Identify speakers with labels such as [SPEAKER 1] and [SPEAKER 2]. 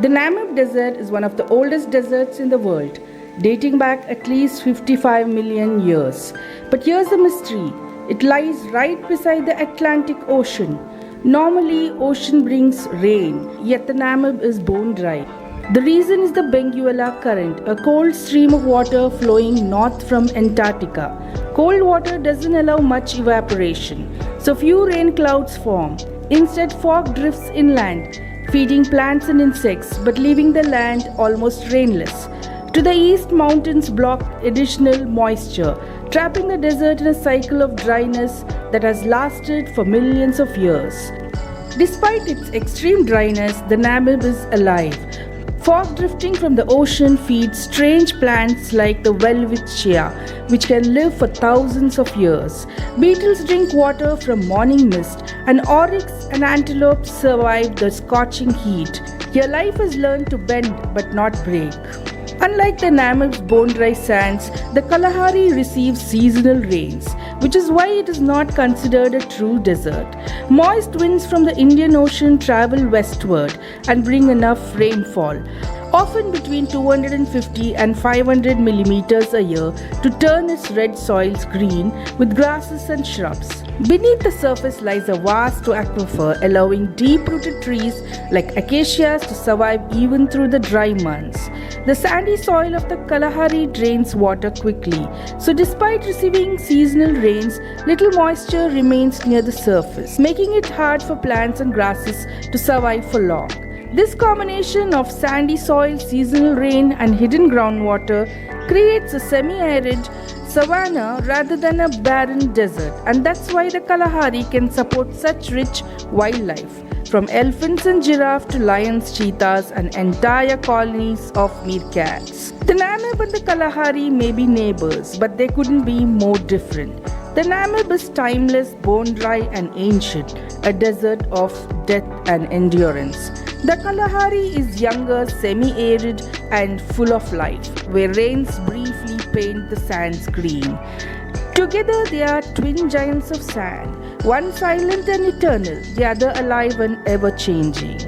[SPEAKER 1] The Namib Desert is one of the oldest deserts in the world, dating back at least 55 million years. But here's the mystery. It lies right beside the Atlantic Ocean. Normally, ocean brings rain, yet the Namib is bone dry. The reason is the Benguela Current, a cold stream of water flowing north from Antarctica. Cold water doesn't allow much evaporation, so few rain clouds form. Instead, fog drifts inland, feeding plants and insects but leaving the land almost rainless. To the east, mountains block additional moisture, trapping the desert in a cycle of dryness that has lasted for millions of years. Despite its extreme dryness, the Namib is alive. Fog drifting from the ocean feeds strange plants like the welwitschia, which can live for thousands of years. Beetles drink water from morning mist, and oryx and antelopes survive the scorching heat. Here life has learned to bend but not break. Unlike the Namib's bone-dry sands, the Kalahari receives seasonal rains, which is why it is not considered a true desert. Moist winds from the Indian Ocean travel westward and bring enough rainfall, often between 250 and 500 millimeters a year, to turn its red soils green with grasses and shrubs. Beneath the surface lies a vast aquifer, allowing deep-rooted trees like acacias to survive even through the dry months. The sandy soil of the Kalahari drains water quickly, so despite receiving seasonal rains, little moisture remains near the surface, making it hard for plants and grasses to survive for long. This combination of sandy soil, seasonal rain, and hidden groundwater creates a semi-arid savanna rather than a barren desert, and that's why the Kalahari can support such rich wildlife, from elephants and giraffe to lions, cheetahs, and entire colonies of meerkats. The Namib and the Kalahari may be neighbors, but they couldn't be more different. The Namib is timeless, bone-dry, and ancient, a desert of death and endurance. The Kalahari is younger, semi-arid, and full of life, where rains briefly paint the sands green. Together, they are twin giants of sand, one silent and eternal, the other alive and ever-changing.